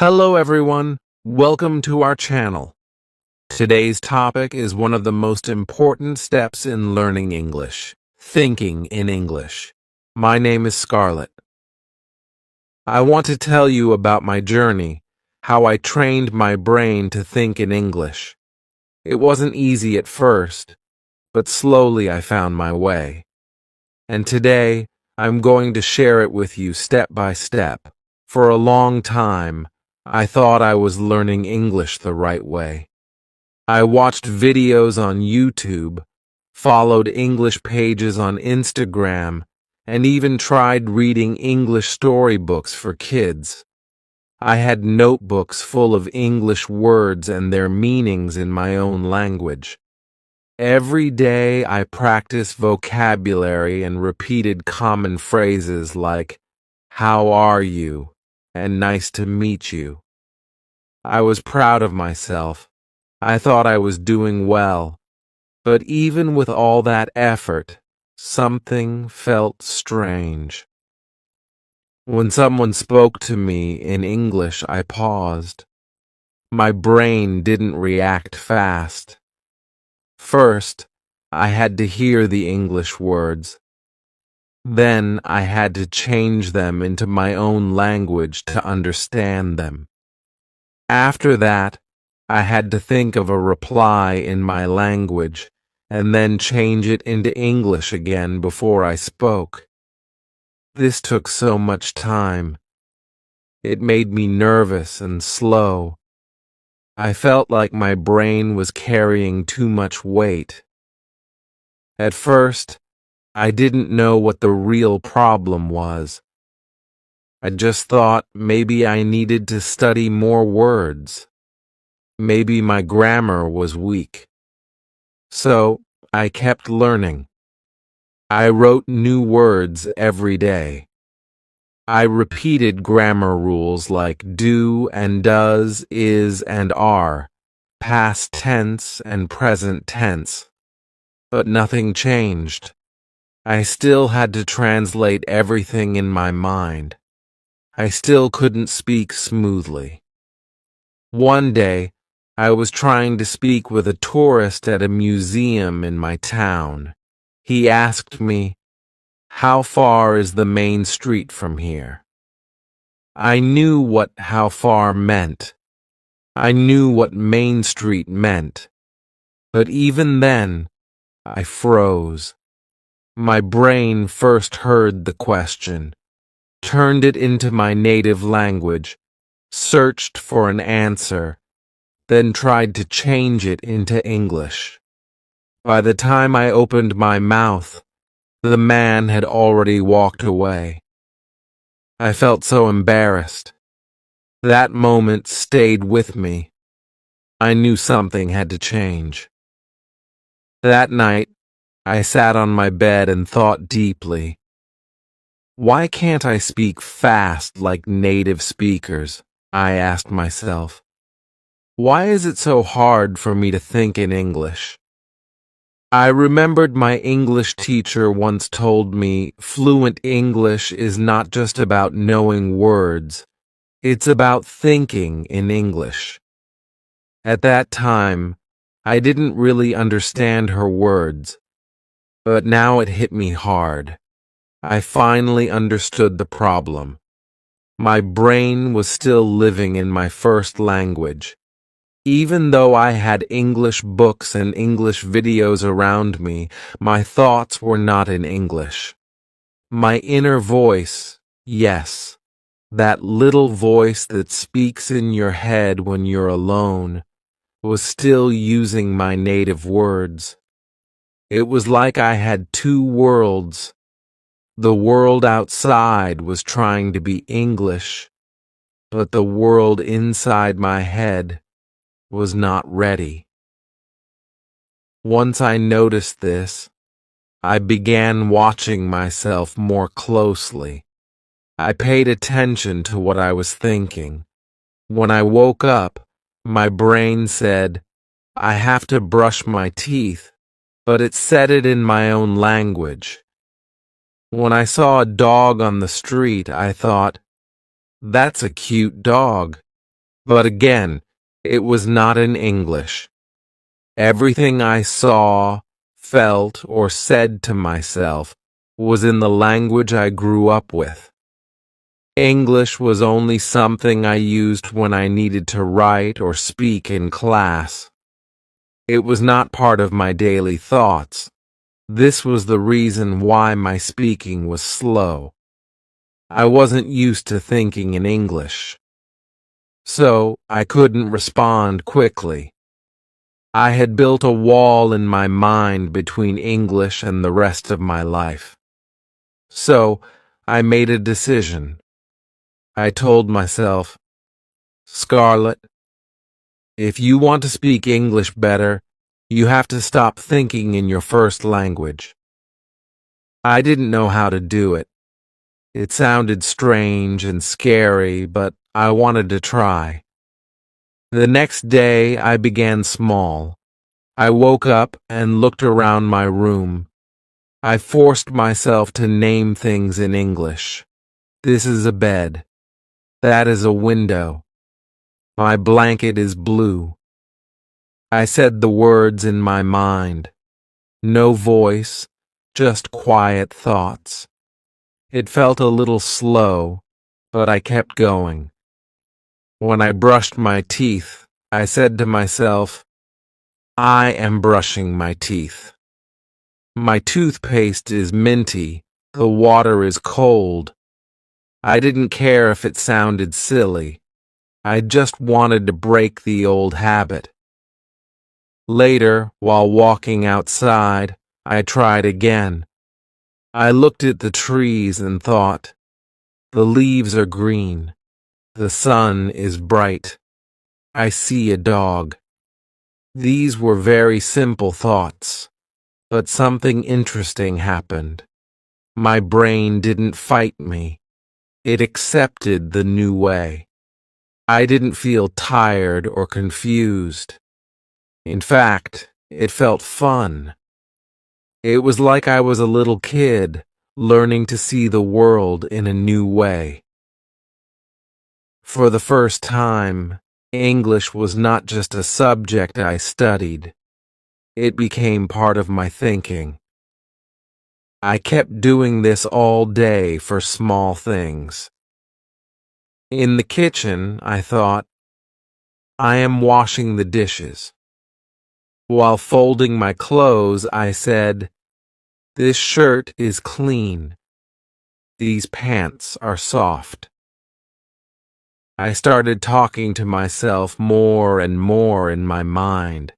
Hello everyone, welcome to our channel. Today's topic is one of the most important steps in learning English, thinking in English. My name is Scarlett. I want to tell you about my journey, how I trained my brain to think in English. It wasn't easy at first, but slowly I found my way. And today, I'm going to share it with you step by step. For a long time, I thought I was learning English the right way. I watched videos on YouTube, followed English pages on Instagram, and even tried reading English storybooks for kids. I had notebooks full of English words and their meanings in my own language. Every day I practiced vocabulary and repeated common phrases like, "How are you?" and "Nice to meet you." I was proud of myself. I thought I was doing well. But even with all that effort, something felt strange. When someone spoke to me in English, I paused. My brain didn't react fast. First, I had to hear the English words. Then I had to change them into my own language to understand them. After that, I had to think of a reply in my language and then change it into English again before I spoke. This took so much time. It made me nervous and slow. I felt like my brain was carrying too much weight. At first, I didn't know what the real problem was. I just thought maybe I needed to study more words. Maybe my grammar was weak. So I kept learning. I wrote new words every day. I repeated grammar rules like do and does, is and are, past tense and present tense. But nothing changed. I still had to translate everything in my mind. I still couldn't speak smoothly. One day, I was trying to speak with a tourist at a museum in my town. He asked me, "How far is the main street from here?" I knew what how far meant. I knew what Main Street meant. But even then, I froze. My brain first heard the question, turned it into my native language, searched for an answer, then tried to change it into English. By the time I opened my mouth, the man had already walked away. I felt so embarrassed. That moment stayed with me. I knew something had to change. That night, I sat on my bed and thought deeply. Why can't I speak fast like native speakers? I asked myself. Why is it so hard for me to think in English? I remembered my English teacher once told me fluent English is not just about knowing words, it's about thinking in English. At that time, I didn't really understand her words, but now it hit me hard. I finally understood the problem. My brain was still living in my first language. Even though I had English books and English videos around me, my thoughts were not in English. My inner voice, yes, that little voice that speaks in your head when you're alone, was still using my native words. It was like I had two worlds. The world outside was trying to be English, but the world inside my head was not ready. Once I noticed this, I began watching myself more closely. I paid attention to what I was thinking. When I woke up, my brain said, "I have to brush my teeth," but it said it in my own language. When I saw a dog on the street, I thought, "That's a cute dog," But again, it was not in English. Everything I saw, felt, or said to myself was in the language I grew up with. English was only something I used when I needed to write or speak in class. It was not part of my daily thoughts. This was the reason why my speaking was slow. I wasn't used to thinking in English, so I couldn't respond quickly. I had built a wall in my mind between English and the rest of my life. So I made a decision. I told myself, Scarlett, if you want to speak English better, you have to stop thinking in your first language. I didn't know how to do it. It sounded strange and scary, but I wanted to try. The next day, I began small. I woke up and looked around my room. I forced myself to name things in English. This is a bed. That is a window. My blanket is blue. I said the words in my mind. No voice, just quiet thoughts. It felt a little slow, but I kept going. When I brushed my teeth, I said to myself, I am brushing my teeth. My toothpaste is minty, the water is cold. I didn't care if it sounded silly. I just wanted to break the old habit. Later, while walking outside, I tried again. I looked at the trees and thought, the leaves are green. The sun is bright. I see a dog. These were very simple thoughts, but something interesting happened. My brain didn't fight me. It accepted the new way. I didn't feel tired or confused. In fact, it felt fun. It was like I was a little kid learning to see the world in a new way. For the first time, English was not just a subject I studied. It became part of my thinking. I kept doing this all day for small things. In the kitchen, I thought, I am washing the dishes. While folding my clothes, I said, this shirt is clean. These pants are soft. I started talking to myself more and more in my mind.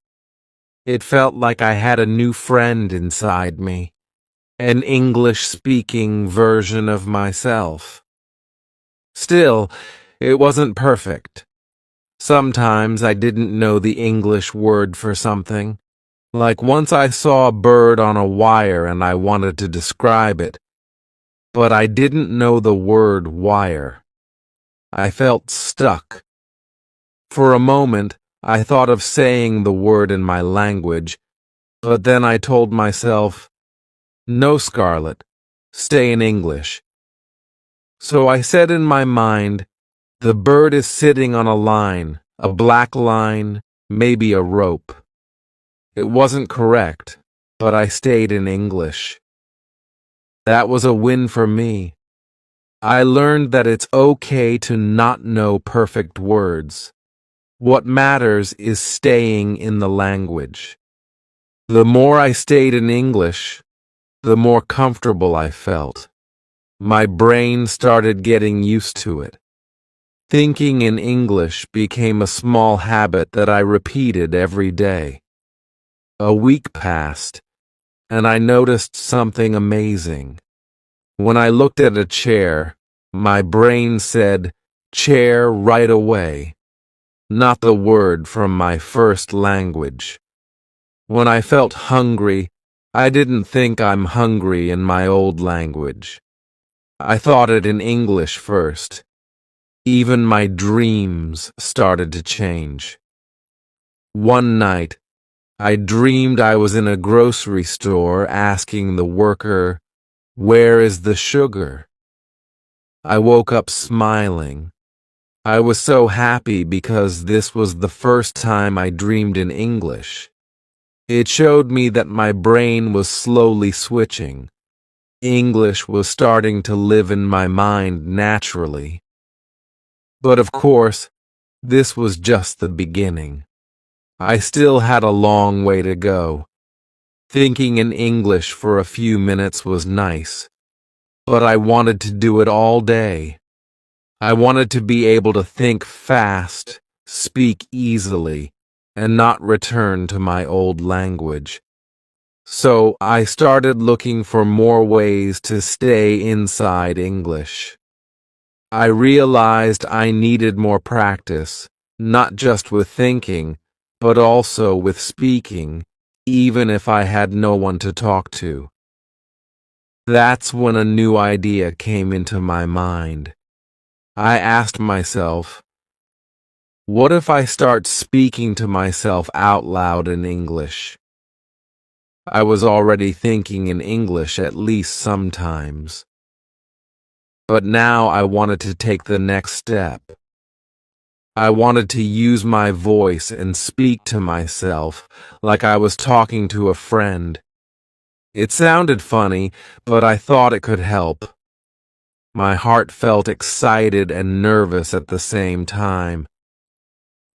It felt like I had a new friend inside me, an English-speaking version of myself. Still, it wasn't perfect. Sometimes I didn't know the English word for something. Like once I saw a bird on a wire and I wanted to describe it, but I didn't know the word wire. I felt stuck. For a moment, I thought of saying the word in my language, but then I told myself, no, Scarlett, stay in English. So I said in my mind, the bird is sitting on a line, a black line, maybe a rope. It wasn't correct, but I stayed in English. That was a win for me. I learned that it's okay to not know perfect words. What matters is staying in the language. The more I stayed in English, the more comfortable I felt. My brain started getting used to it. Thinking in English became a small habit that I repeated every day. A week passed, and I noticed something amazing. When I looked at a chair, my brain said, chair right away, not the word from my first language. When I felt hungry, I didn't think I'm hungry in my old language. I thought it in English first. Even my dreams started to change. One night, I dreamed I was in a grocery store asking the worker, where is the sugar? I woke up smiling. I was so happy because this was the first time I dreamed in English. It showed me that my brain was slowly switching. English was starting to live in my mind naturally. But of course, this was just the beginning. I still had a long way to go. Thinking in English for a few minutes was nice, but I wanted to do it all day. I wanted to be able to think fast, speak easily, and not return to my old language. So I started looking for more ways to stay inside English. I realized I needed more practice, not just with thinking, but also with speaking, even if I had no one to talk to. That's when a new idea came into my mind. I asked myself, what if I start speaking to myself out loud in English? I was already thinking in English at least sometimes. But now I wanted to take the next step. I wanted to use my voice and speak to myself like I was talking to a friend. It sounded funny, but I thought it could help. My heart felt excited and nervous at the same time.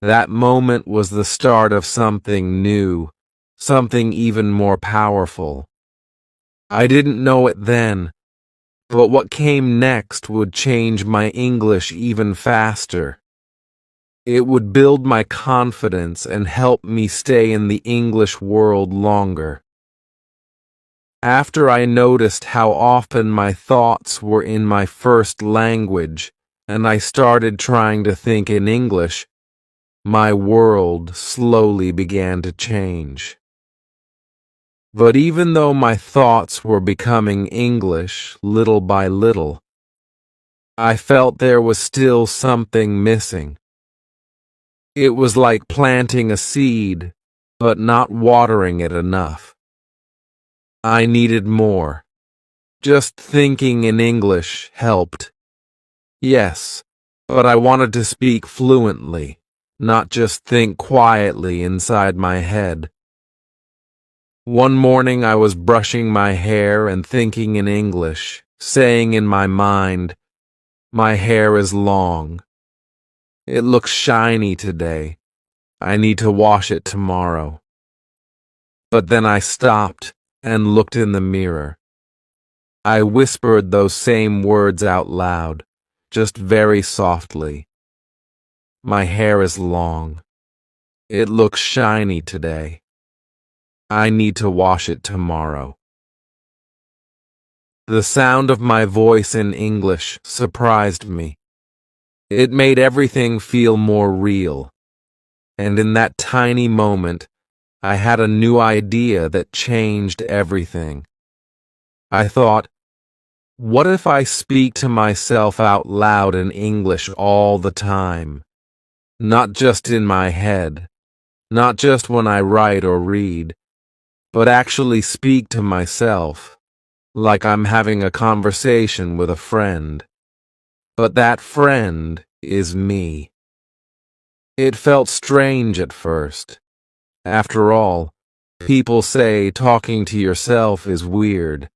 That moment was the start of something new, something even more powerful. I didn't know it then, but what came next would change my English even faster. It would build my confidence and help me stay in the English world longer. After I noticed how often my thoughts were in my first language, and I started trying to think in English, my world slowly began to change. But even though my thoughts were becoming English little by little, I felt there was still something missing. It was like planting a seed, but not watering it enough. I needed more. Just thinking in English helped. Yes, but I wanted to speak fluently, not just think quietly inside my head. One morning I was brushing my hair and thinking in English, saying in my mind, "My hair is long. It looks shiny today. I need to wash it tomorrow." But then I stopped and looked in the mirror. I whispered those same words out loud, just very softly. My hair is long. It looks shiny today. I need to wash it tomorrow. The sound of my voice in English surprised me. It made everything feel more real. And in that tiny moment, I had a new idea that changed everything. I thought, what if I speak to myself out loud in English all the time? Not just in my head, not just when I write or read, but actually speak to myself, like I'm having a conversation with a friend. But that friend is me. It felt strange at first. After all, people say talking to yourself is weird.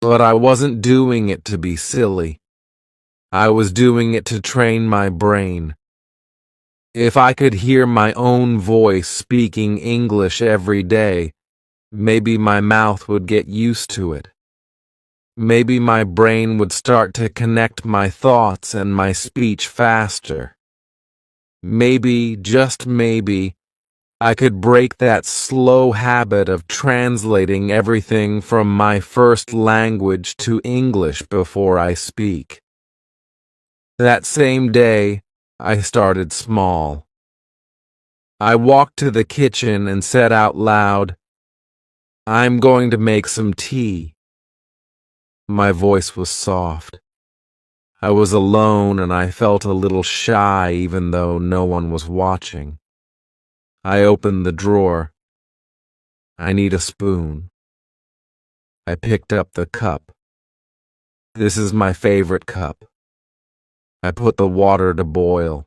But I wasn't doing it to be silly. I was doing it to train my brain. If I could hear my own voice speaking English every day, maybe my mouth would get used to it. Maybe my brain would start to connect my thoughts and my speech faster. Maybe, just maybe, I could break that slow habit of translating everything from my first language to English before I speak. That same day, I started small. I walked to the kitchen and said out loud, "I'm going to make some tea." My voice was soft. I was alone and I felt a little shy even though no one was watching. I opened the drawer. I need a spoon. I picked up the cup. This is my favorite cup. I put the water to boil.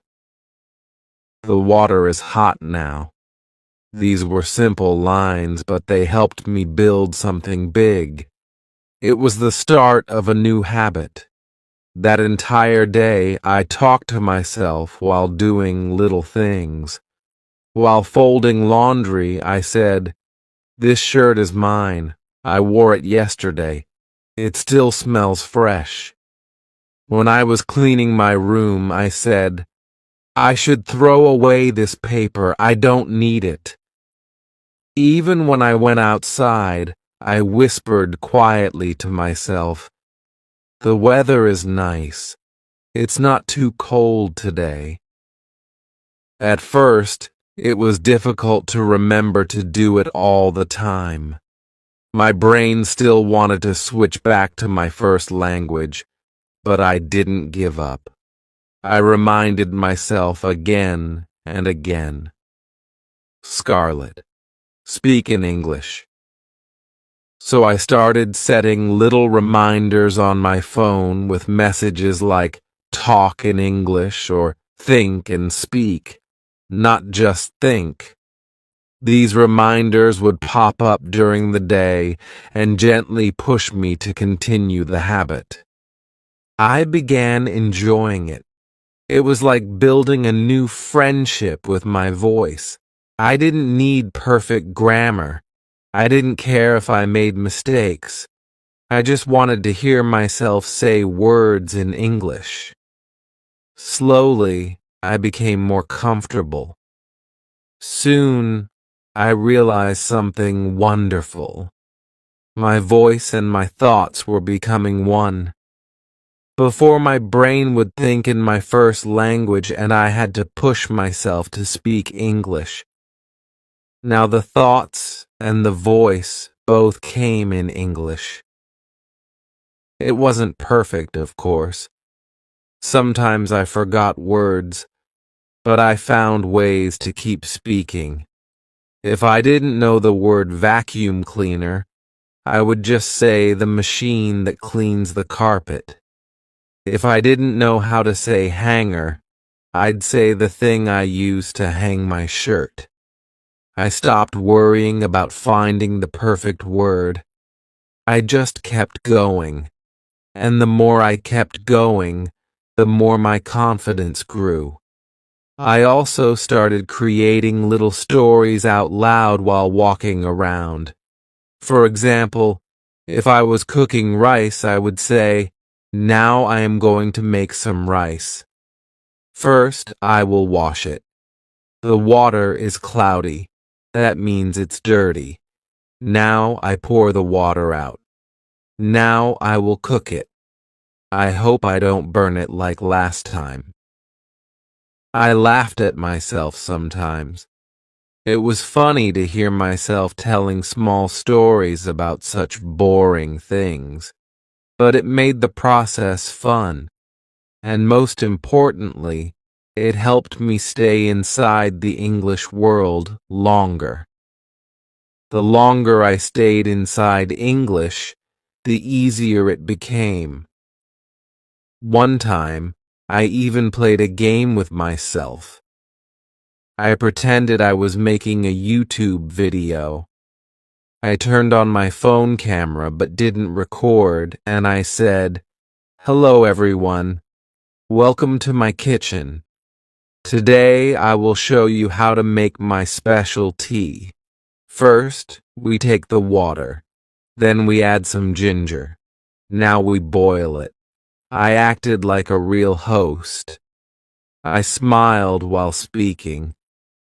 The water is hot now. These were simple lines, but they helped me build something big. It was the start of a new habit. That entire day, I talked to myself while doing little things. While folding laundry, I said, "This shirt is mine. I wore it yesterday. It still smells fresh." When I was cleaning my room, I said, "I should throw away this paper. I don't need it." Even when I went outside, I whispered quietly to myself, "The weather is nice. It's not too cold today." At first, it was difficult to remember to do it all the time. My brain still wanted to switch back to my first language, but I didn't give up. I reminded myself again and again. Scarlett, speak in English. So I started setting little reminders on my phone with messages like talk in English or think and speak, not just think. These reminders would pop up during the day and gently push me to continue the habit. I began enjoying it. It was like building a new friendship with my voice. I didn't need perfect grammar. I didn't care if I made mistakes. I just wanted to hear myself say words in English. Slowly, I became more comfortable. Soon, I realized something wonderful. My voice and my thoughts were becoming one. Before, my brain would think in my first language and I had to push myself to speak English. Now the thoughts and the voice both came in English. It wasn't perfect, of course. Sometimes I forgot words, but I found ways to keep speaking. If I didn't know the word vacuum cleaner, I would just say the machine that cleans the carpet. If I didn't know how to say hanger, I'd say the thing I use to hang my shirt. I stopped worrying about finding the perfect word. I just kept going. And the more I kept going, the more my confidence grew. I also started creating little stories out loud while walking around. For example, if I was cooking rice, I would say, "Now I am going to make some rice. First, I will wash it. The water is cloudy. That means it's dirty. Now I pour the water out. Now I will cook it. I hope I don't burn it like last time." I laughed at myself sometimes. It was funny to hear myself telling small stories about such boring things, but it made the process fun, and most importantly, it helped me stay inside the English world longer. The longer I stayed inside English, the easier it became. One time, I even played a game with myself. I pretended I was making a YouTube video. I turned on my phone camera but didn't record, and I said, "Hello everyone. Welcome to my kitchen. Today I will show you how to make my special tea. First, we take the water. Then we add some ginger. Now we boil it." I acted like a real host. I smiled while speaking.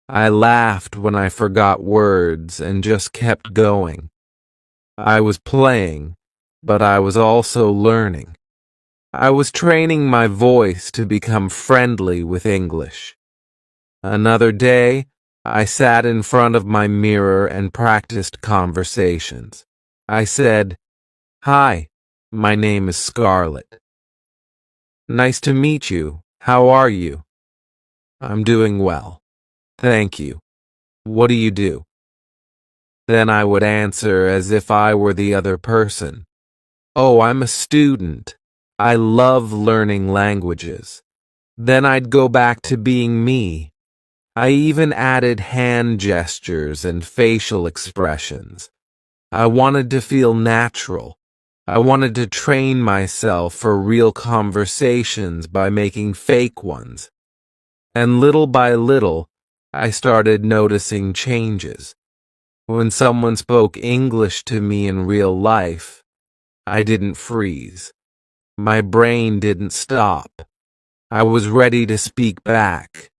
I laughed when I forgot words and just kept going. I was playing, but I was also learning. I was training my voice to become friendly with English. Another day, I sat in front of my mirror and practiced conversations. I said, "Hi, my name is Scarlett." "Nice to meet you. How are you?" "I'm doing well. Thank you. What do you do?" Then I would answer as if I were the other person. "Oh, I'm a student. I love learning languages. Then I'd go back to being me. I even added hand gestures and facial expressions. I wanted to feel natural. I wanted to train myself for real conversations by making fake ones. And little by little, I started noticing changes. When someone spoke English to me in real life, I didn't freeze. My brain didn't stop. I was ready to speak back.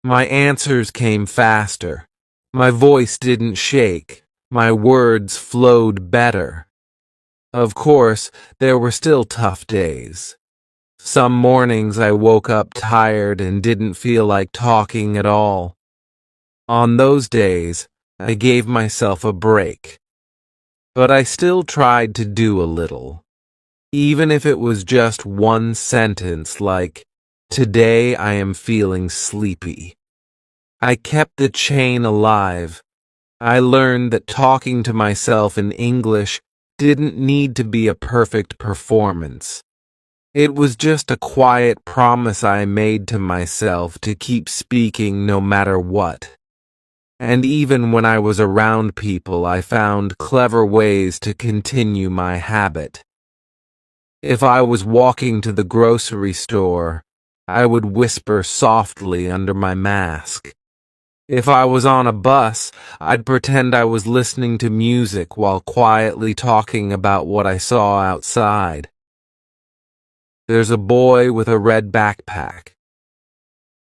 My answers came faster. My voice didn't shake. My words flowed better. Of course, there were still tough days. Some mornings I woke up tired and didn't feel like talking at all. On those days, I gave myself a break. But I still tried to do a little. Even if it was just one sentence like, "Today I am feeling sleepy." I kept the chain alive. I learned that talking to myself in English didn't need to be a perfect performance. It was just a quiet promise I made to myself to keep speaking no matter what. And even when I was around people, I found clever ways to continue my habit. If I was walking to the grocery store, I would whisper softly under my mask. If I was on a bus, I'd pretend I was listening to music while quietly talking about what I saw outside. There's a boy with a red backpack.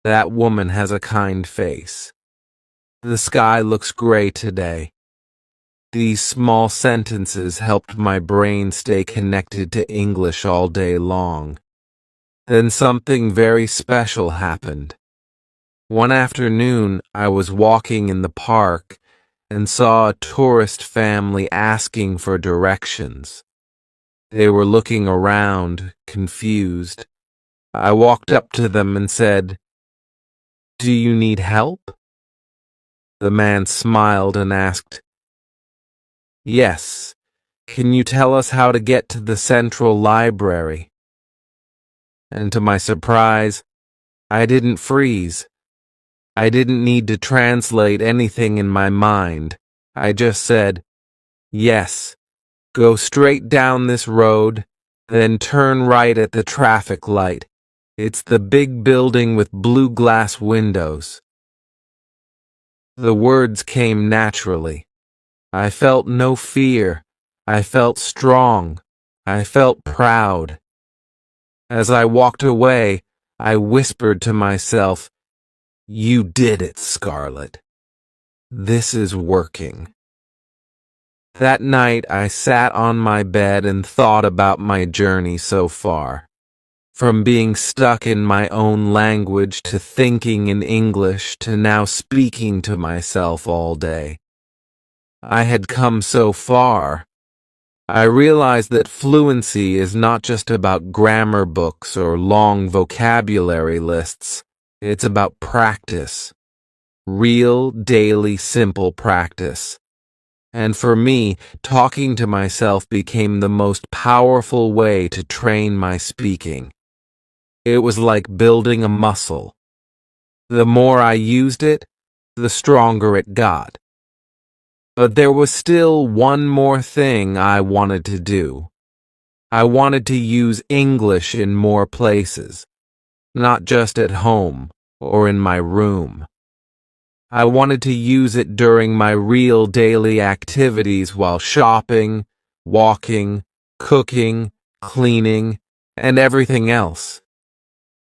That woman has a kind face. The sky looks gray today. These small sentences helped my brain stay connected to English all day long. Then something very special happened. One afternoon, I was walking in the park and saw a tourist family asking for directions. They were looking around, confused. I walked up to them and said, "Do you need help?" The man smiled and asked, "Yes. Can you tell us how to get to the central library?" And to my surprise, I didn't freeze. I didn't need to translate anything in my mind. I just said, "Yes. Go straight down this road, then turn right at the traffic light. It's the big building with blue glass windows." The words came naturally. I felt no fear. I felt strong. I felt proud. As I walked away, I whispered to myself, "You did it, Scarlett. This is working." That night, I sat on my bed and thought about my journey so far. From being stuck in my own language to thinking in English to now speaking to myself all day. I had come so far. I realized that fluency is not just about grammar books or long vocabulary lists. It's about practice. Real, daily, simple practice. And for me, talking to myself became the most powerful way to train my speaking. It was like building a muscle. The more I used it, the stronger it got. But there was still one more thing I wanted to do. I wanted to use English in more places, not just at home or in my room. I wanted to use it during my real daily activities while shopping, walking, cooking, cleaning, and everything else.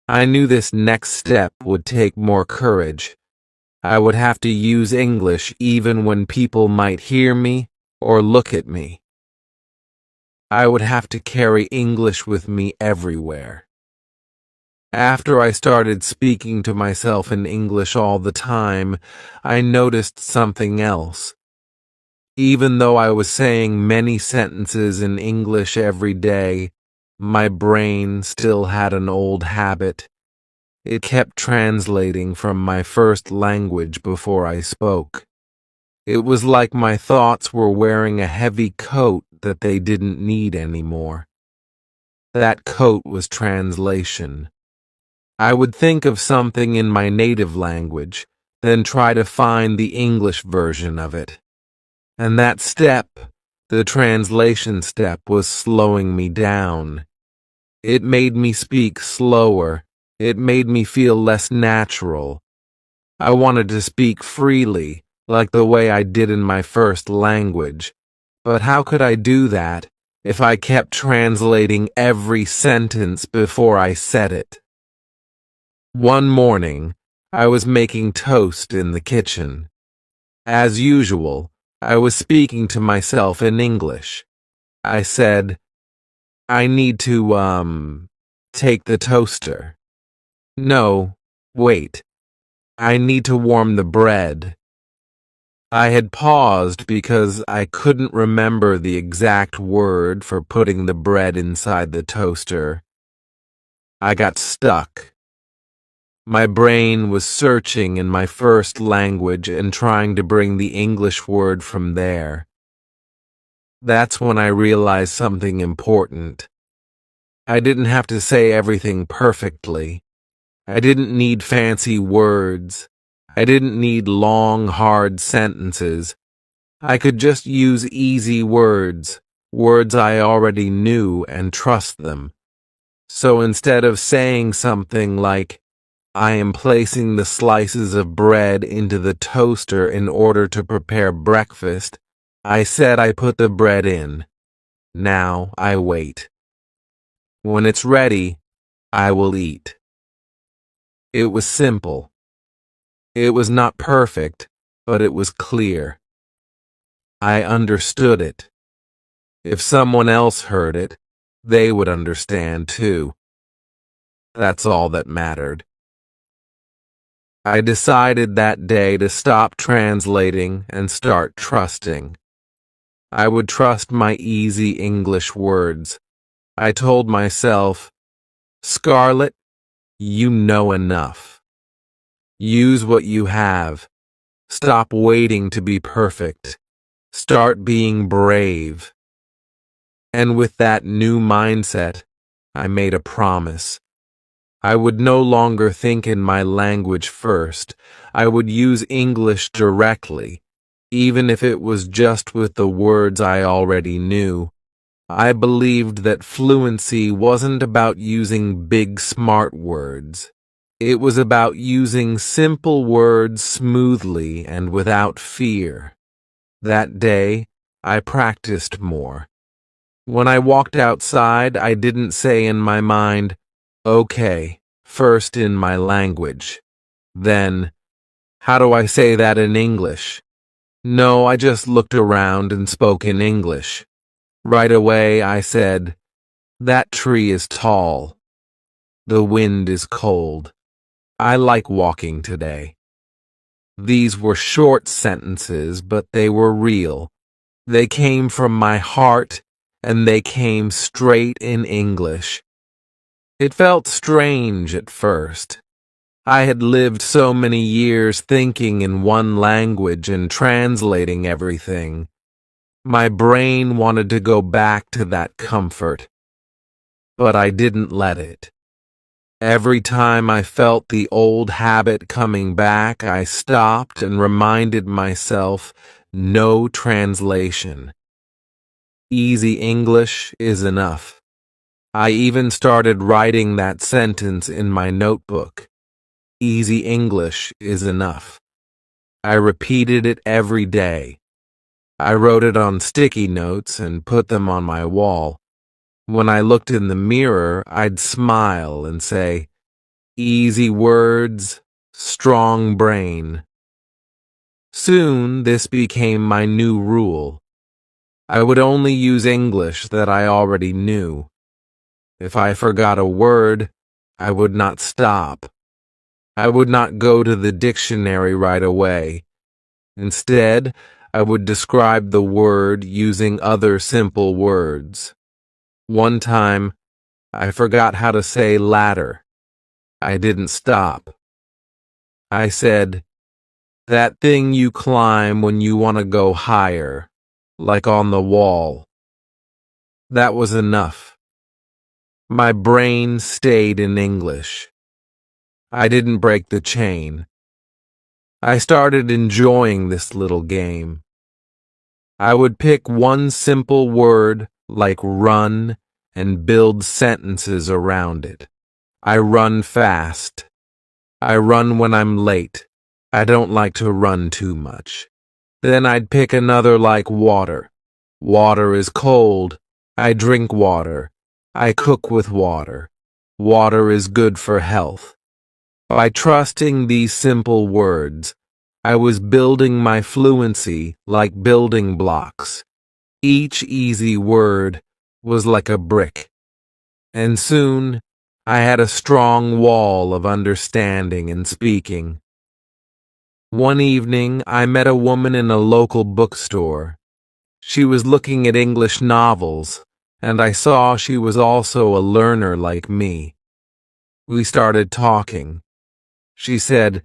I knew this next step would take more courage. I would have to use English even when people might hear me or look at me. I would have to carry English with me everywhere. After I started speaking to myself in English all the time, I noticed something else. Even though I was saying many sentences in English every day, my brain still had an old habit. It kept translating from my first language before I spoke. It was like my thoughts were wearing a heavy coat that they didn't need anymore. That coat was translation. I would think of something in my native language, then try to find the English version of it. And that step, the translation step, was slowing me down. It made me speak slower. It made me feel less natural. I wanted to speak freely, like the way I did in my first language. But how could I do that if I kept translating every sentence before I said it? One morning, I was making toast in the kitchen. As usual, I was speaking to myself in English. I said, I need to, take the toaster. No, wait. I need to warm the bread. I had paused because I couldn't remember the exact word for putting the bread inside the toaster. I got stuck. My brain was searching in my first language and trying to bring the English word from there. That's when I realized something important. I didn't have to say everything perfectly. I didn't need fancy words. I didn't need long, hard sentences. I could just use easy words, words I already knew, and trust them. So instead of saying something like, I am placing the slices of bread into the toaster in order to prepare breakfast, I said I put the bread in. Now I wait. When it's ready, I will eat. It was simple. It was not perfect, but it was clear. I understood it. If someone else heard it, they would understand too. That's all that mattered. I decided that day to stop translating and start trusting. I would trust my easy English words. I told myself, Scarlett, you know enough. Use what you have. Stop waiting to be perfect. Start being brave. And with that new mindset, I made a promise. I would no longer think in my language first. I would use English directly, even if it was just with the words I already knew. I believed that fluency wasn't about using big, smart words. It was about using simple words smoothly and without fear. That day, I practiced more. When I walked outside, I didn't say in my mind, okay, first in my language. Then, how do I say that in English? No, I just looked around and spoke in English. Right away, I said, that tree is tall. The wind is cold. I like walking today. These were short sentences, but they were real. They came from my heart, and they came straight in English. It felt strange at first. I had lived so many years thinking in one language and translating everything. My brain wanted to go back to that comfort, but I didn't let it. Every time I felt the old habit coming back, I stopped and reminded myself, no translation. Easy English is enough. I even started writing that sentence in my notebook. Easy English is enough. I repeated it every day. I wrote it on sticky notes and put them on my wall. When I looked in the mirror, I'd smile and say, easy words, strong brain. Soon, this became my new rule. I would only use English that I already knew. If I forgot a word, I would not stop. I would not go to the dictionary right away. Instead, I would describe the word using other simple words. One time, I forgot how to say ladder. I didn't stop. I said, that thing you climb when you want to go higher, like on the wall. That was enough. My brain stayed in English. I didn't break the chain. I started enjoying this little game. I would pick one simple word, like run, and build sentences around it. I run fast. I run when I'm late. I don't like to run too much. Then I'd pick another like water. Water is cold. I drink water. I cook with water. Water is good for health. By trusting these simple words, I was building my fluency like building blocks. Each easy word was like a brick, and soon I had a strong wall of understanding and speaking. One evening, I met a woman in a local bookstore. She was looking at English novels, and I saw she was also a learner like me. We started talking. She said,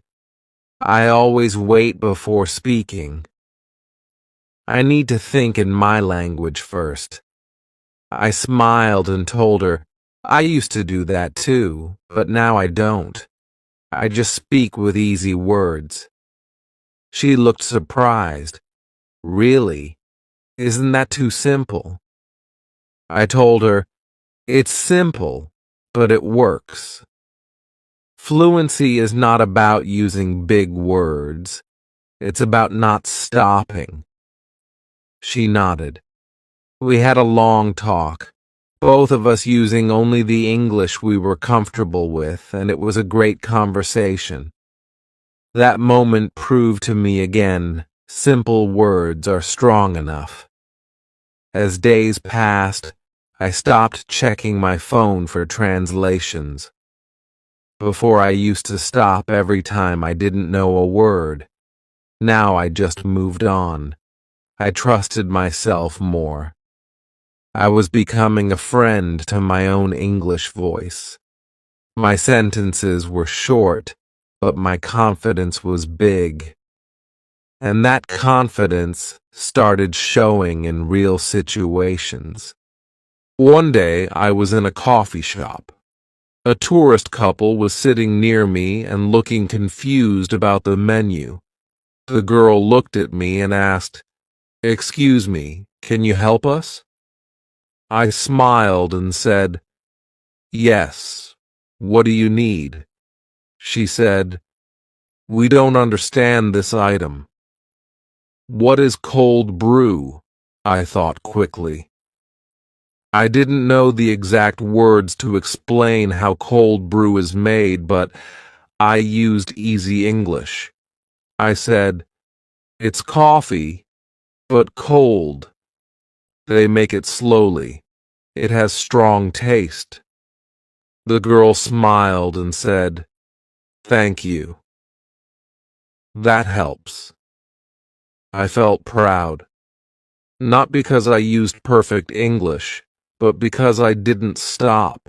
"I always wait before speaking. I need to think in my language first." I smiled and told her, "I used to do that too, but now I don't. I just speak with easy words." She looked surprised. "Really? Isn't that too simple?" I told her, "It's simple, but it works." Fluency is not about using big words. It's about not stopping. She nodded. We had a long talk, both of us using only the English we were comfortable with, and it was a great conversation. That moment proved to me again, simple words are strong enough. As days passed, I stopped checking my phone for translations. Before I used to stop every time I didn't know a word. Now I just moved on. I trusted myself more. I was becoming a friend to my own English voice. My sentences were short, but my confidence was big. And that confidence started showing in real situations. One day I was in a coffee shop. A tourist couple was sitting near me and looking confused about the menu. The girl looked at me and asked, "Excuse me, can you help us?" I smiled and said, "Yes. What do you need?" She said, "We don't understand this item." "What is cold brew?" I thought quickly. I didn't know the exact words to explain how cold brew is made, but I used easy English. I said, "It's coffee, but cold. They make it slowly. It has strong taste." The girl smiled and said, "Thank you. That helps." I felt proud. Not because I used perfect English, but because I didn't stop.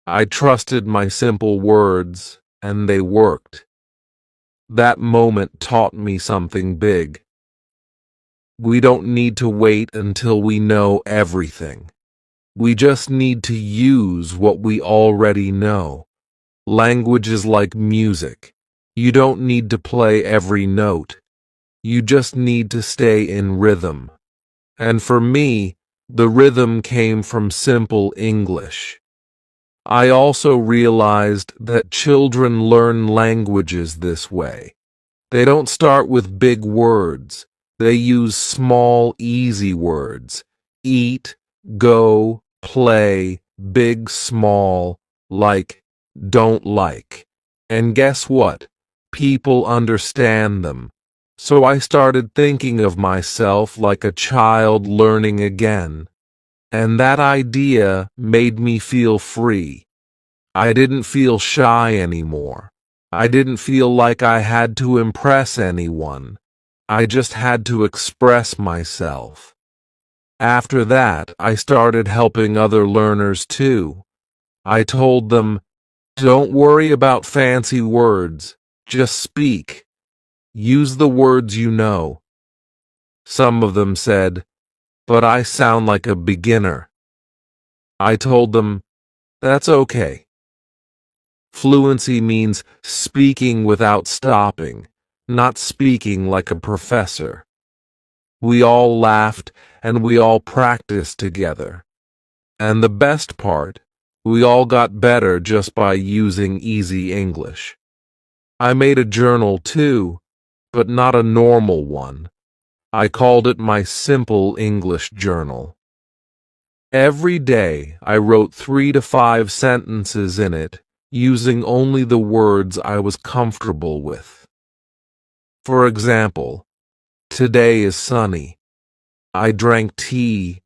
I trusted my simple words, and they worked. That moment taught me something big. We don't need to wait until we know everything. We just need to use what we already know. Language is like music. You don't need to play every note. You just need to stay in rhythm. And for me, the rhythm came from simple English. I also realized that children learn languages this way. They don't start with big words. They use small, easy words. Eat, go, play, big, small, like, don't like. And guess what? People understand them. So I started thinking of myself like a child learning again. And that idea made me feel free. I didn't feel shy anymore. I didn't feel like I had to impress anyone. I just had to express myself. After that, I started helping other learners too. I told them, "Don't worry about fancy words. Just speak. Use the words you know." Some of them said, "But I sound like a beginner." I told them, "That's okay. Fluency means speaking without stopping, not speaking like a professor. We all laughed and we all practiced together. And the best part, we all got better just by using easy English. I made a journal too, but not a normal one. I called it my simple English journal. Every day I wrote 3 to 5 sentences in it, using only the words I was comfortable with. For example, today is sunny. I drank tea.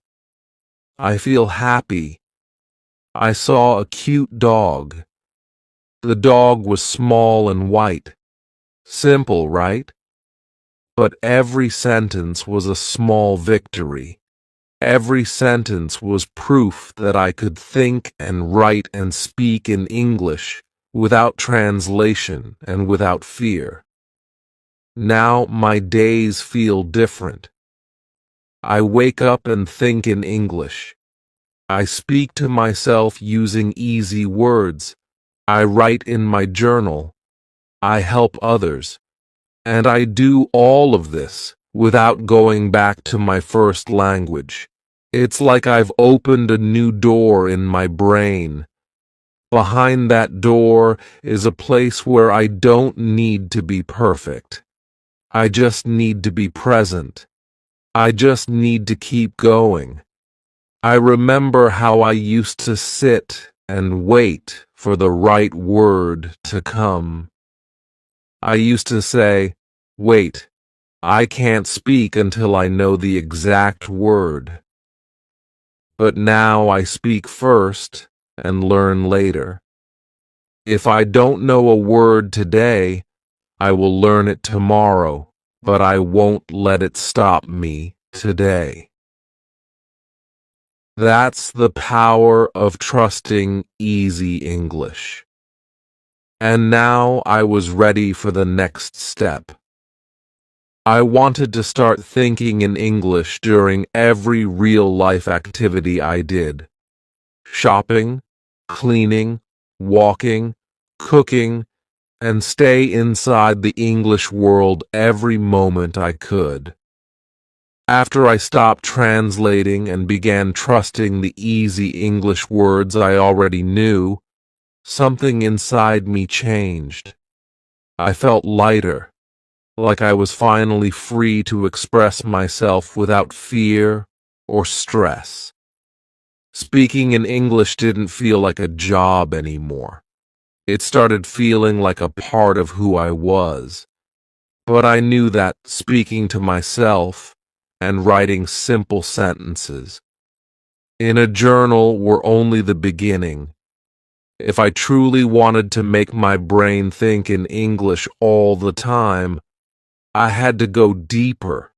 I feel happy. I saw a cute dog. The dog was small and white. Simple, right? But every sentence was a small victory. Every sentence was proof that I could think and write and speak in English without translation and without fear. Now my days feel different. I wake up and think in English. I speak to myself using easy words. I write in my journal. I help others. And I do all of this without going back to my first language. It's like I've opened a new door in my brain. Behind that door is a place where I don't need to be perfect. I just need to be present. I just need to keep going. I remember how I used to sit and wait for the right word to come. I used to say, "Wait, I can't speak until I know the exact word." But now I speak first and learn later. If I don't know a word today, I will learn it tomorrow, but I won't let it stop me today. That's the power of trusting easy English. And now I was ready for the next step. I wanted to start thinking in English during every real-life activity I did. Shopping, cleaning, walking, cooking, and stay inside the English world every moment I could. After I stopped translating and began trusting the easy English words I already knew, something inside me changed. I felt lighter. Like I was finally free to express myself without fear or stress. Speaking in English didn't feel like a job anymore. It started feeling like a part of who I was. But I knew that speaking to myself and writing simple sentences in a journal were only the beginning. If I truly wanted to make my brain think in English all the time, I had to go deeper.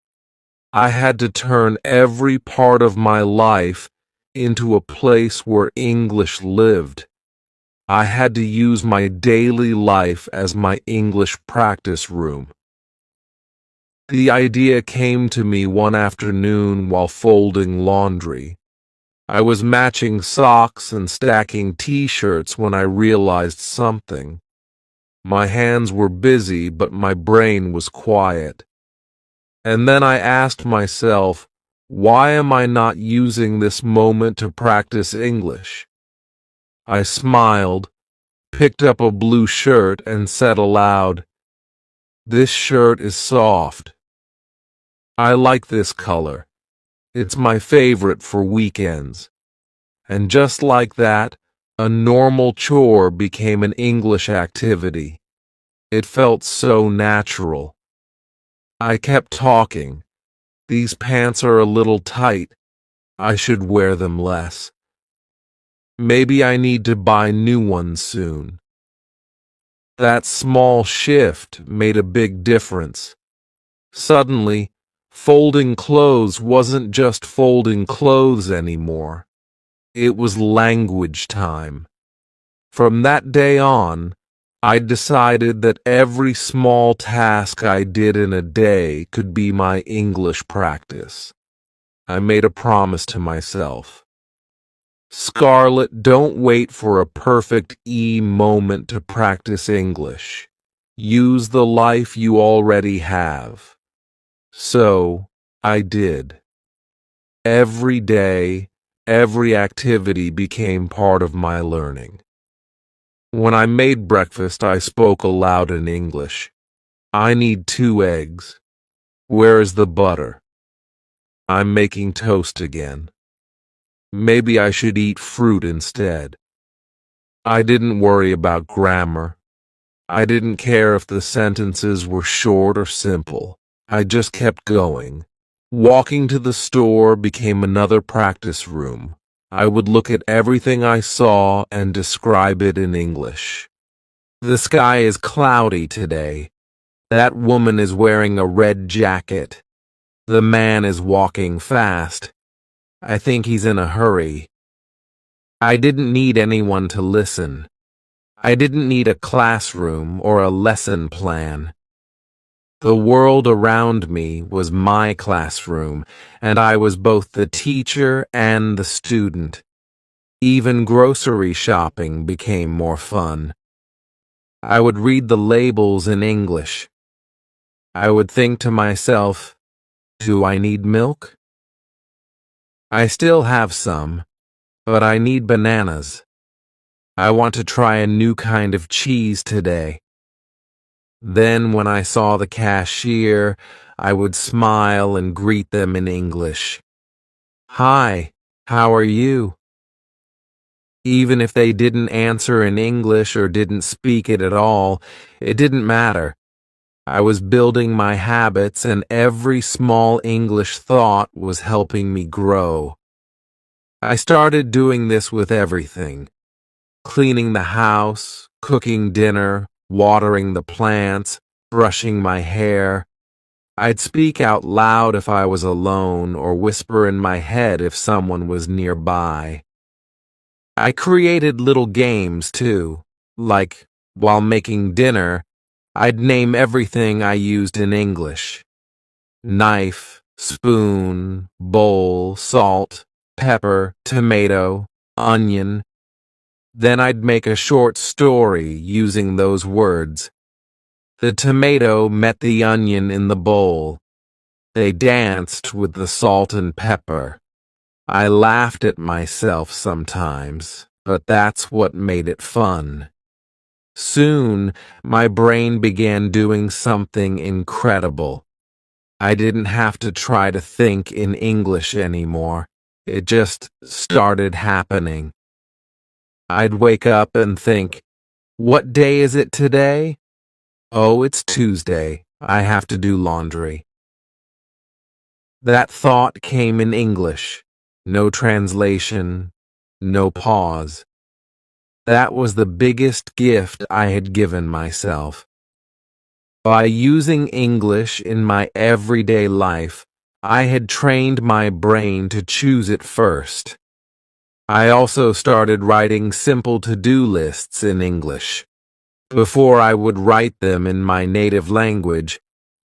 I had to turn every part of my life into a place where English lived. I had to use my daily life as my English practice room. The idea came to me one afternoon while folding laundry. I was matching socks and stacking t-shirts when I realized something. My hands were busy, but my brain was quiet. And then I asked myself, why am I not using this moment to practice English? I smiled, picked up a blue shirt, and said aloud, "This shirt is soft. I like this color. It's my favorite for weekends." And just like that, a normal chore became an English activity. It felt so natural. I kept talking. "These pants are a little tight. I should wear them less. Maybe I need to buy new ones soon." That small shift made a big difference. Suddenly, folding clothes wasn't just folding clothes anymore. It was language time. From that day on, I decided that every small task I did in a day could be my English practice. I made a promise to myself. Scarlett, don't wait for a perfect moment to practice English. Use the life you already have. So, I did. Every day, every activity became part of my learning. When I made breakfast, I spoke aloud in English. I need 2 eggs. Where is the butter? I'm making toast again. Maybe I should eat fruit instead. I didn't worry about grammar. I didn't care if the sentences were short or simple. I just kept going. Walking to the store became another practice room. I would look at everything I saw and describe it in English. The sky is cloudy today. That woman is wearing a red jacket. The man is walking fast. I think he's in a hurry. I didn't need anyone to listen. I didn't need a classroom or a lesson plan. The world around me was my classroom, and I was both the teacher and the student. Even grocery shopping became more fun. I would read the labels in English. I would think to myself, do I need milk? I still have some, but I need bananas. I want to try a new kind of cheese today. Then when I saw the cashier, I would smile and greet them in English. Hi, how are you? Even if they didn't answer in English or didn't speak it at all, it didn't matter. I was building my habits, and every small English thought was helping me grow. I started doing this with everything. Cleaning the house, cooking dinner, watering the plants, brushing my hair. I'd speak out loud if I was alone or whisper in my head if someone was nearby. I created little games too, like while making dinner, I'd name everything I used in English. Knife, spoon, bowl, salt, pepper, tomato, onion. Then I'd make a short story using those words. The tomato met the onion in the bowl. They danced with the salt and pepper. I laughed at myself sometimes, but that's what made it fun. Soon, my brain began doing something incredible. I didn't have to try to think in English anymore. It just started happening. I'd wake up and think, what day is it today? Oh, it's Tuesday. I have to do laundry. That thought came in English. No translation, no pause. That was the biggest gift I had given myself. By using English in my everyday life, I had trained my brain to choose it first. I also started writing simple to-do lists in English. Before I would write them in my native language,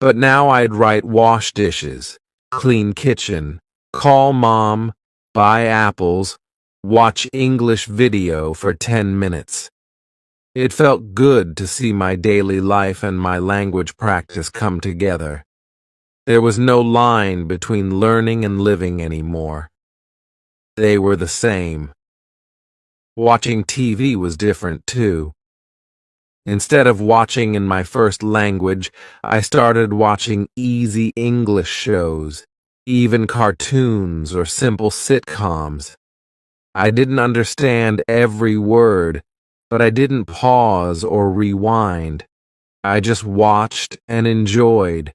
but now I'd write wash dishes, clean kitchen, call mom, buy apples, watch English video for 10 minutes. It felt good to see my daily life and my language practice come together. There was no line between learning and living anymore. They were the same. Watching TV was different too. Instead of watching in my first language, I started watching easy English shows, even cartoons or simple sitcoms. I didn't understand every word, but I didn't pause or rewind. I just watched and enjoyed.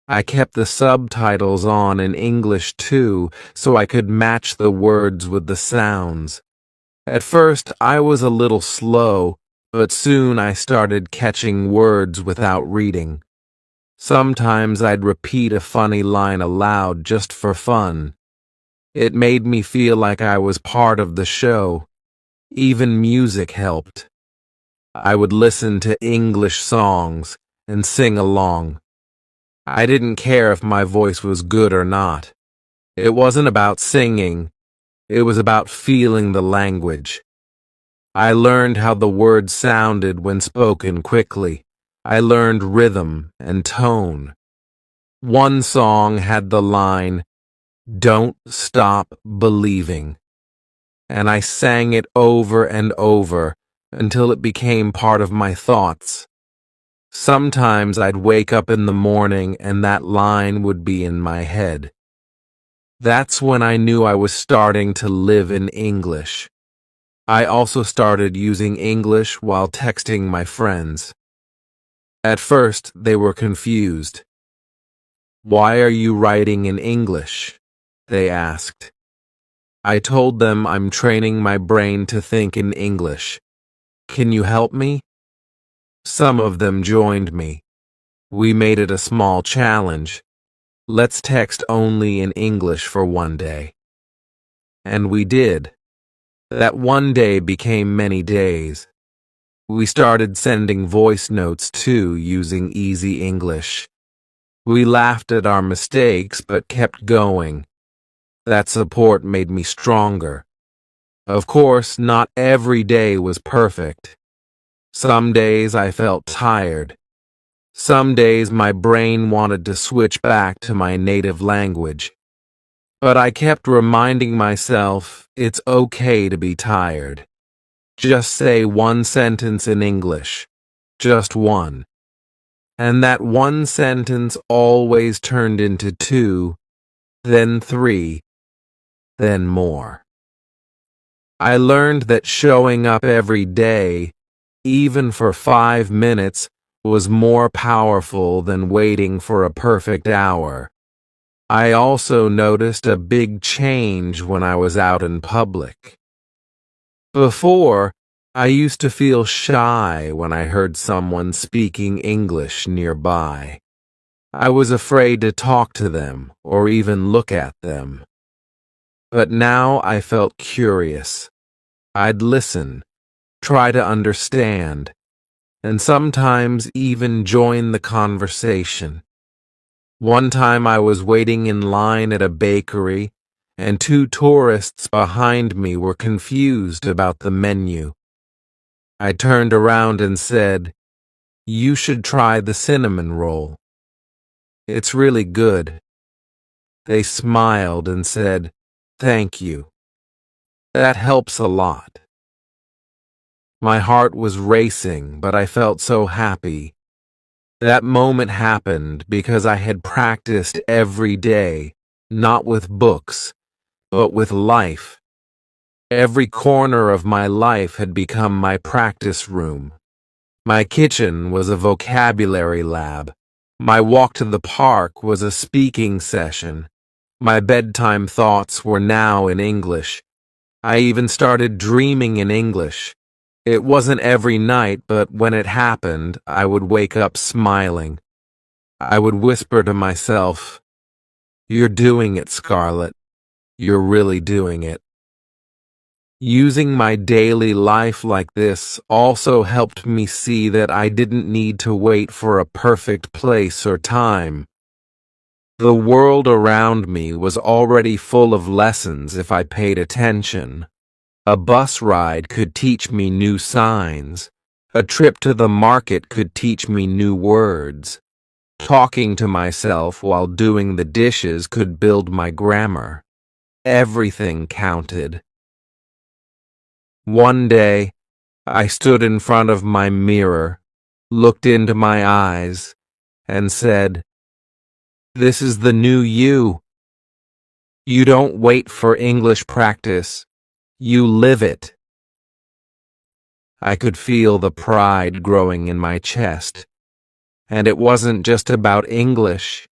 I kept the subtitles on in English too, so I could match the words with the sounds. At first, I was a little slow, but soon I started catching words without reading. Sometimes I'd repeat a funny line aloud just for fun. It made me feel like I was part of the show. Even music helped. I would listen to English songs and sing along. I didn't care if my voice was good or not. It wasn't about singing. It was about feeling the language. I learned how the words sounded when spoken quickly. I learned rhythm and tone. One song had the line, "Don't stop believing," and I sang it over and over until it became part of my thoughts. Sometimes I'd wake up in the morning and that line would be in my head. That's when I knew I was starting to live in English. I also started using English while texting my friends. At first, they were confused. "Why are you writing in English?" they asked. I told them I'm training my brain to think in English. "Can you help me?" Some of them joined me. We made it a small challenge. Let's text only in English for one day. And we did. That one day became many days. We started sending voice notes too, using easy English. We laughed at our mistakes but kept going. That support made me stronger. Of course, not every day was perfect. Some days I felt tired. Some days my brain wanted to switch back to my native language. But I kept reminding myself it's okay to be tired. Just say one sentence in English. Just one. And that one sentence always turned into two, then three, then more. I learned that showing up every day, even for 5 minutes, was more powerful than waiting for a perfect hour. I also noticed a big change when I was out in public. Before, I used to feel shy when I heard someone speaking English nearby. I was afraid to talk to them or even look at them. But now I felt curious. I'd listen, try to understand, and sometimes even join the conversation. One time I was waiting in line at a bakery, and 2 tourists behind me were confused about the menu. I turned around and said, "You should try the cinnamon roll. It's really good." They smiled and said, "Thank you. That helps a lot." My heart was racing, but I felt so happy. That moment happened because I had practiced every day, not with books, but with life. Every corner of my life had become my practice room. My kitchen was a vocabulary lab. My walk to the park was a speaking session. My bedtime thoughts were now in English. I even started dreaming in English. It wasn't every night, but when it happened, I would wake up smiling. I would whisper to myself, "You're doing it, Scarlett. You're really doing it." Using my daily life like this also helped me see that I didn't need to wait for a perfect place or time. The world around me was already full of lessons if I paid attention. A bus ride could teach me new signs. A trip to the market could teach me new words. Talking to myself while doing the dishes could build my grammar. Everything counted. One day, I stood in front of my mirror, looked into my eyes, and said, "This is the new you. You don't wait for English practice. You live it." I could feel the pride growing in my chest. And it wasn't just about English.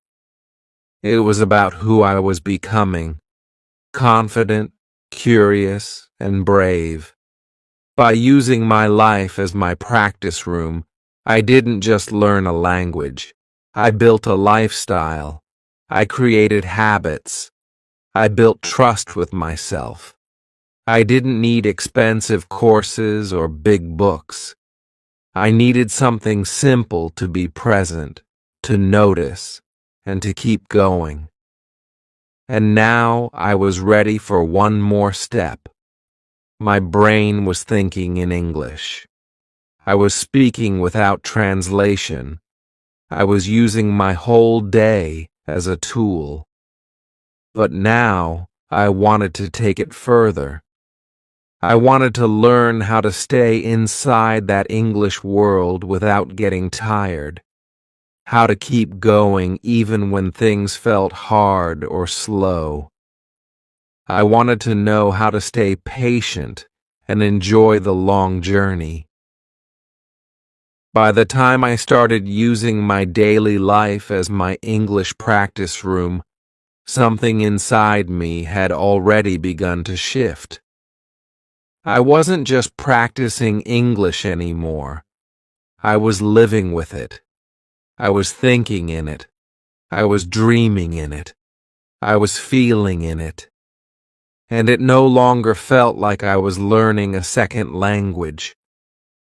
It was about who I was becoming. Confident, curious, and brave. By using my life as my practice room, I didn't just learn a language. I built a lifestyle. I created habits. I built trust with myself. I didn't need expensive courses or big books. I needed something simple to be present, to notice, and to keep going. and now I was ready for one more step. My brain was thinking in English. I was speaking without translation. I was using my whole day as a tool. But now I wanted to take it further. I wanted to learn how to stay inside that English world without getting tired. How to keep going even when things felt hard or slow. I wanted to know how to stay patient and enjoy the long journey. By the time I started using my daily life as my English practice room, something inside me had already begun to shift. I wasn't just practicing English anymore. I was living with it. I was thinking in it. I was dreaming in it. I was feeling in it. And it no longer felt like I was learning a second language.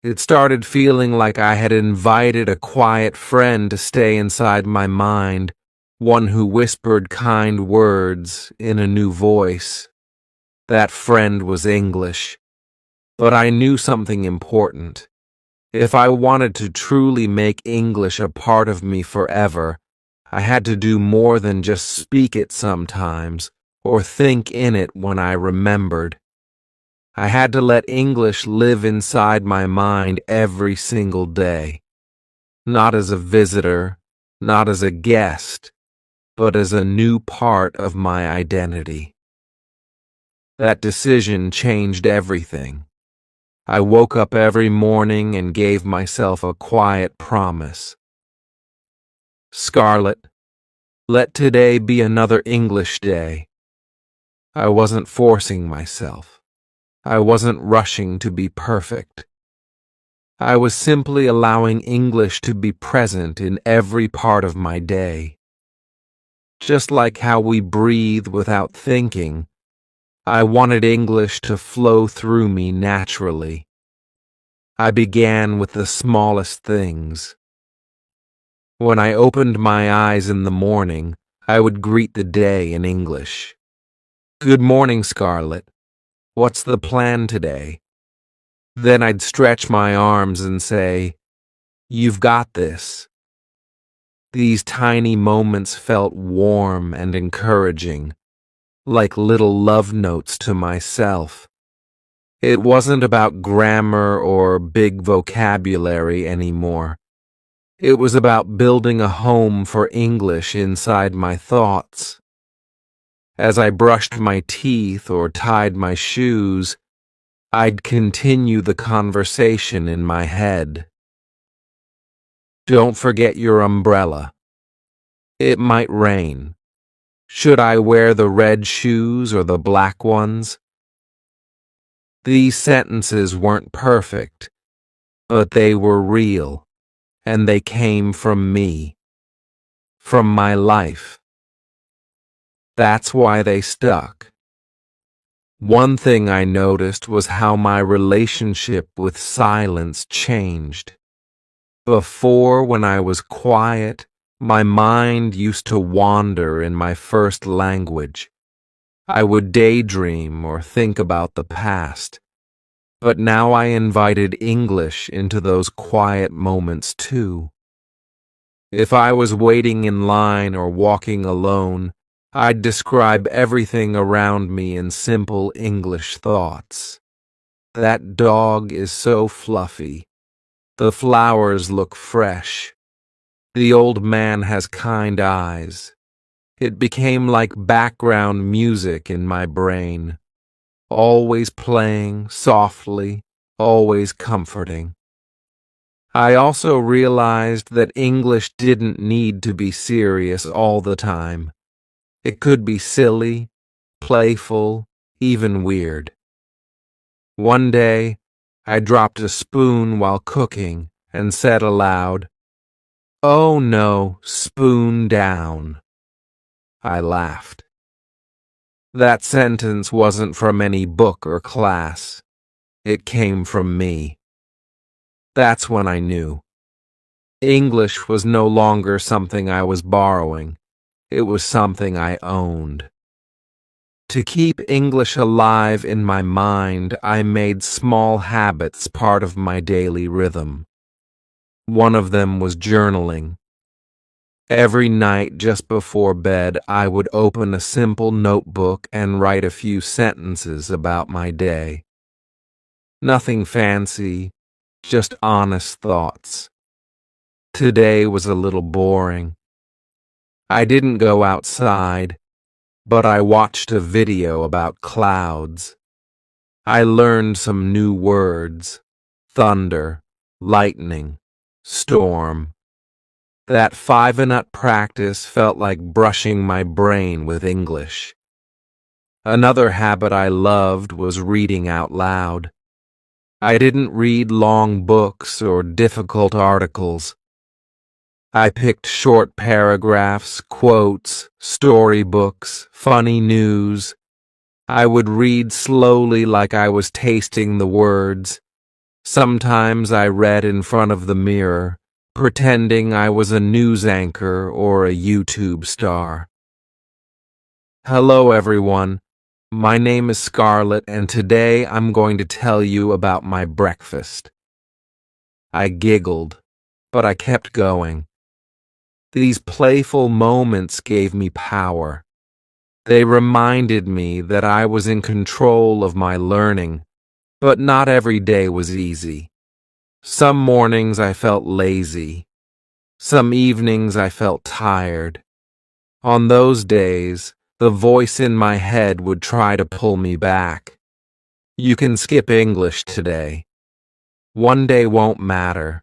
It started feeling like I had invited a quiet friend to stay inside my mind, one who whispered kind words in a new voice. That friend was English. But I knew something important. If I wanted to truly make English a part of me forever, I had to do more than just speak it sometimes or think in it when I remembered. I had to let English live inside my mind every single day. Not as a visitor, not as a guest, but as a new part of my identity. That decision changed everything. I woke up every morning and gave myself a quiet promise. Scarlett, let today be another English day. I wasn't forcing myself. I wasn't rushing to be perfect. I was simply allowing English to be present in every part of my day. Just like how we breathe without thinking, I wanted English to flow through me naturally. I began with the smallest things. When I opened my eyes in the morning, I would greet the day in English. Good morning, Scarlett. What's the plan today? Then I'd stretch my arms and say, You've got this. These tiny moments felt warm and encouraging, like little love notes to myself. It wasn't about grammar or big vocabulary anymore. It was about building a home for English inside my thoughts. As I brushed my teeth or tied my shoes, I'd continue the conversation in my head. Don't forget your umbrella. It might rain. Should I wear the red shoes or the black ones? These sentences weren't perfect, but they were real, and they came from me, from my life. That's why they stuck. One thing I noticed was how my relationship with silence changed. Before, when I was quiet, my mind used to wander in my first language. I would daydream or think about the past. But now I invited English into those quiet moments too. If I was waiting in line or walking alone, I'd describe everything around me in simple English thoughts. That dog is so fluffy. The flowers look fresh. The old man has kind eyes. It became like background music in my brain, always playing softly, always comforting. I also realized that English didn't need to be serious all the time. It could be silly, playful, even weird. One day, I dropped a spoon while cooking and said aloud, "Oh no, spoon down." I laughed. That sentence wasn't from any book or class. It came from me. That's when I knew. English was no longer something I was borrowing. It was something I owned. To keep English alive in my mind, I made small habits part of my daily rhythm. One of them was journaling. Every night just before bed, I would open a simple notebook and write a few sentences about my day. Nothing fancy, just honest thoughts. Today was a little boring. I didn't go outside, but I watched a video about clouds. I learned some new words: thunder, lightning, storm. That 5-minute practice felt like brushing my brain with English. Another habit I loved was reading out loud. I didn't read long books or difficult articles. I picked short paragraphs, quotes, storybooks, funny news. I would read slowly like I was tasting the words. Sometimes I read in front of the mirror, pretending I was a news anchor or a YouTube star. Hello everyone, my name is Scarlett and today I'm going to tell you about my breakfast. I giggled, but I kept going. These playful moments gave me power. They reminded me that I was in control of my learning, but not every day was easy. Some mornings I felt lazy. Some evenings I felt tired. On those days, the voice in my head would try to pull me back. You can skip English today. One day won't matter.